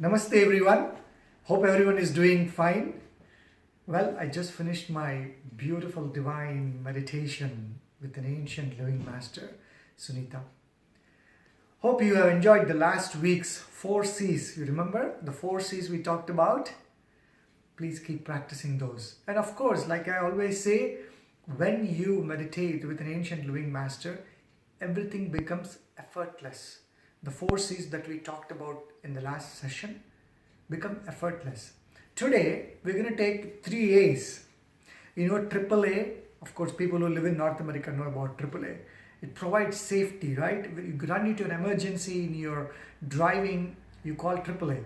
Namaste everyone. Hope everyone is doing fine. Well, I just finished my beautiful divine meditation with an ancient living master, Sunita. Hope you have enjoyed the last week's 4 C's. You remember the 4 C's we talked about? Please keep practicing those. And of course, like I always say, when you meditate with an ancient living master, everything becomes effortless. The 4 C's that we talked about in the last session become effortless. Today, we're going to take 3 A's. You know, AAA, of course, people who live in North America know about AAA. It provides safety, right? When you run into an emergency in your driving, you call AAA.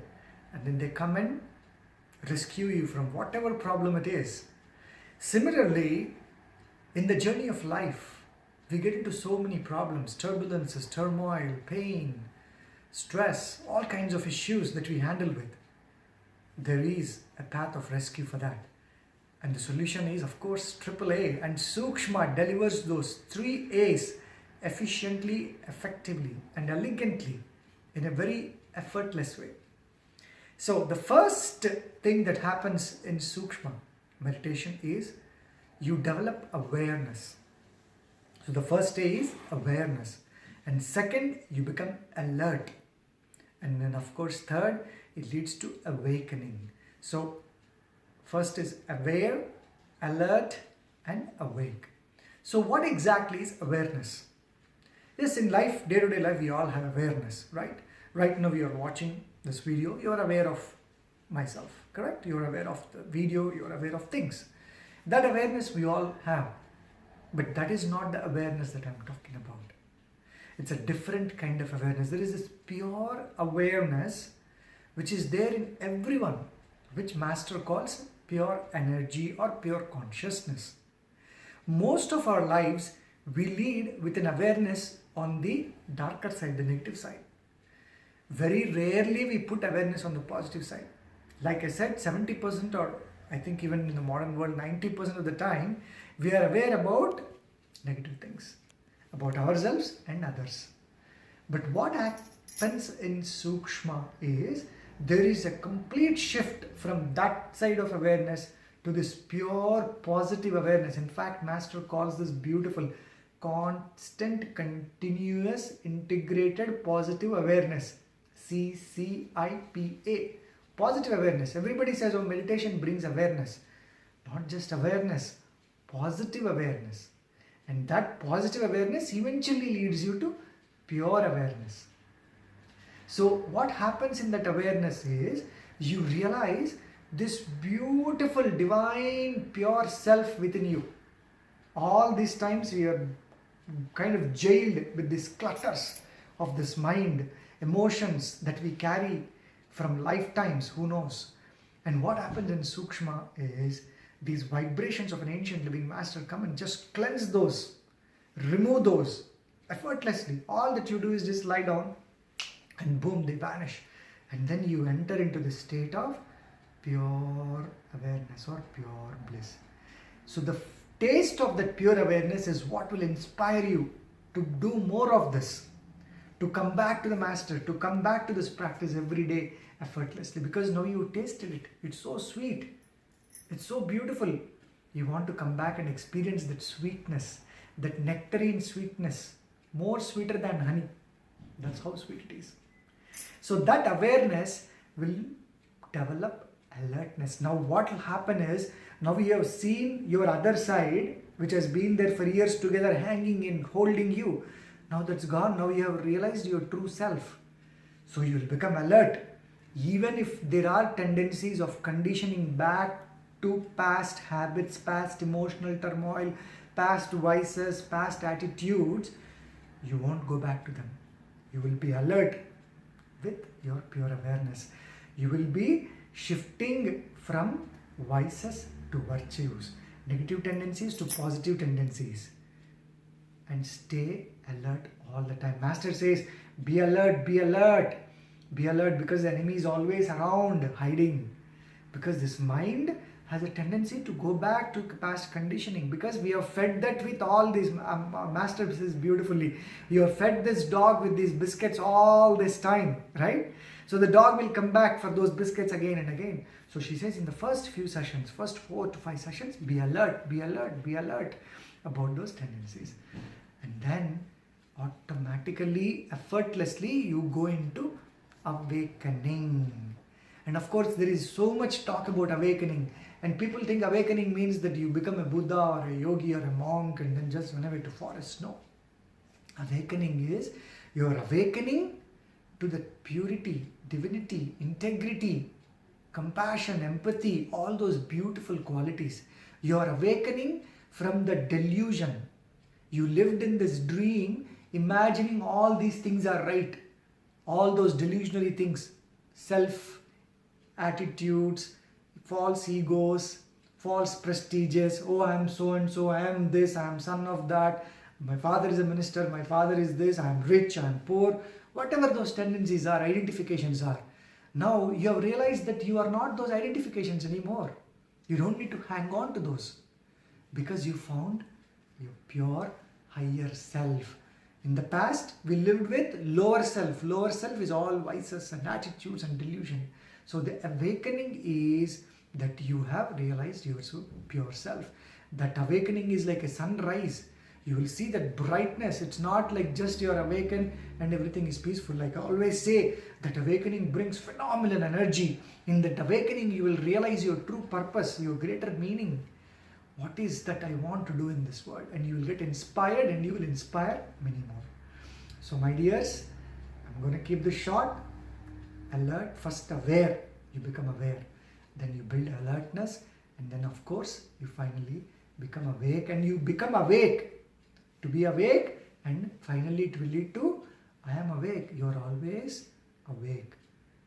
And then they come and rescue you from whatever problem it is. Similarly, in the journey of life, we get into so many problems, turbulences, turmoil, pain, stress, all kinds of issues that we handle with. There is a path of rescue for that. And the solution is, of course, AAA. And Sookshma delivers those 3 A's efficiently, effectively, and elegantly in a very effortless way. So the first thing that happens in Sookshma meditation is you develop awareness. So the first A is awareness. And second, you become alert. And then of course, third, it leads to awakening. So first is aware, alert, and awake. So what exactly is awareness? Yes, in life, day-to-day life, we all have awareness, right? Right now, you are watching this video, you are aware of myself, correct? You are aware of the video, you are aware of things. That awareness we all have. But that is not the awareness that I'm talking about. It's a different kind of awareness. There is this pure awareness which is there in everyone, which Master calls pure energy or pure consciousness. Most of our lives, we lead with an awareness on the darker side, the negative side. Very rarely we put awareness on the positive side. Like I said, 70% or I think even in the modern world, 90% of the time, we are aware about negative things, about ourselves and others. But what happens in Sookshma is there is a complete shift from that side of awareness to this pure positive awareness. In fact, Master calls this beautiful constant, continuous, integrated positive awareness. CCIPA. Positive awareness. Everybody says, oh, meditation brings awareness. Not just awareness, positive awareness. And that positive awareness eventually leads you to pure awareness. So what happens in that awareness is you realize this beautiful, divine, pure self within you. All these times we are kind of jailed with these clutters of this mind, emotions that we carry from lifetimes, who knows. And what happens in Sookshma is these vibrations of an ancient living master come and just cleanse those, remove those effortlessly. All that you do is just lie down and boom, they vanish. And then you enter into the state of pure awareness or pure bliss. So the taste of that pure awareness is what will inspire you to do more of this, to come back to the master, to come back to this practice every day effortlessly, because now you tasted it. It's so sweet. It's so beautiful. You want to come back and experience that sweetness, that nectarine sweetness, more sweeter than honey. That's how sweet it is. So that awareness will develop alertness. Now what will happen is, now we have seen your other side, which has been there for years together, hanging in, holding you. Now that's gone. Now you have realized your true self. So you will become alert. Even if there are tendencies of conditioning back to past habits, past emotional turmoil, past vices, past attitudes, you won't go back to them. You will be alert with your pure awareness. You will be shifting from vices to virtues, negative tendencies to positive tendencies. And stay alert all the time. Master says, be alert, be alert. Be alert because the enemy is always around, hiding. Because this mind has a tendency to go back to past conditioning, because we have fed that with all these, master says beautifully, you have fed this dog with these biscuits all this time, right? So the dog will come back for those biscuits again and again. So she says in the first few sessions, first 4 to 5 sessions, be alert, be alert, be alert about those tendencies. And then automatically, effortlessly, you go into awakening. And of course, there is so much talk about awakening. And people think awakening means that you become a Buddha or a yogi or a monk and then just run away to forest. No. Awakening is your awakening to the purity, divinity, integrity, compassion, empathy, all those beautiful qualities. You are awakening from the delusion. You lived in this dream, imagining all these things are right. All those delusionary things, self attitudes, false egos, false prestiges. Oh, I am so and so, I am this, I am son of that, my father is a minister, my father is this, I am rich, I am poor. Whatever those tendencies are, identifications are. Now you have realized that you are not those identifications anymore. You don't need to hang on to those, because you found your pure higher self. In the past, we lived with lower self. Lower self is all vices and attitudes and delusion. So the awakening is that you have realized your pure self. That awakening is like a sunrise. You will see that brightness. It's not like just you're awakened and everything is peaceful. Like I always say, that awakening brings phenomenal energy. In that awakening, you will realize your true purpose, your greater meaning. What is that I want to do in this world? And you will get inspired and you will inspire many more. So my dears, I'm going to keep this short. Alert, first aware. You become aware. Then you build alertness. And then of course, you finally become awake. And you become awake. To be awake. And finally it will lead to, I am awake. You are always awake.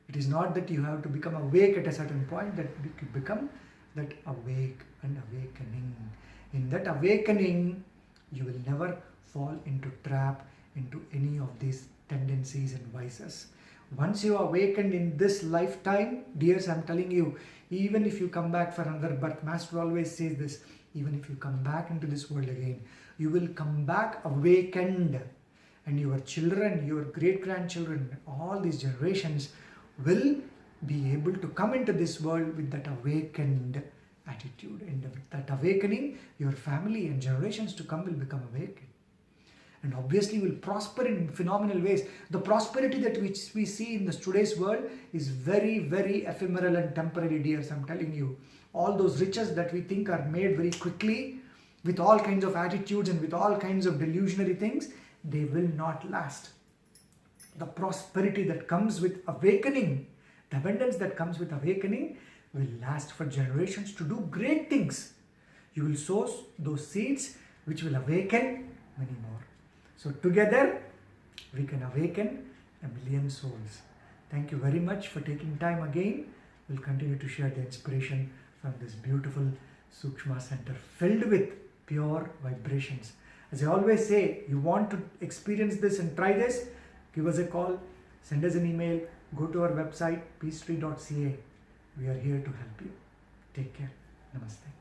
It is not that you have to become awake at a certain point, that you become that awake and awakening. In that awakening, you will never fall into trap, into any of these tendencies and vices. Once you are awakened in this lifetime, dears, I'm telling you, even if you come back for another birth, Master always says this, even if you come back into this world again, you will come back awakened. And your children, your great-grandchildren, all these generations will be able to come into this world with that awakened attitude. And with that awakening, your family and generations to come will become awakened. And obviously will prosper in phenomenal ways. The prosperity that which we see in today's world is very, very ephemeral and temporary, dears. I'm telling you. All those riches that we think are made very quickly, with all kinds of attitudes and with all kinds of delusionary things, they will not last. The prosperity that comes with awakening, the abundance that comes with awakening will last for generations to do great things. You will sow those seeds which will awaken many more. So together we can awaken a million souls. Thank you very much for taking time again. We'll continue to share the inspiration from this beautiful Sookshma Center filled with pure vibrations. As I always say, you want to experience this and try this, give us a call, send us an email, go to our website, peacetree.ca. We are here to help you. Take care. Namaste.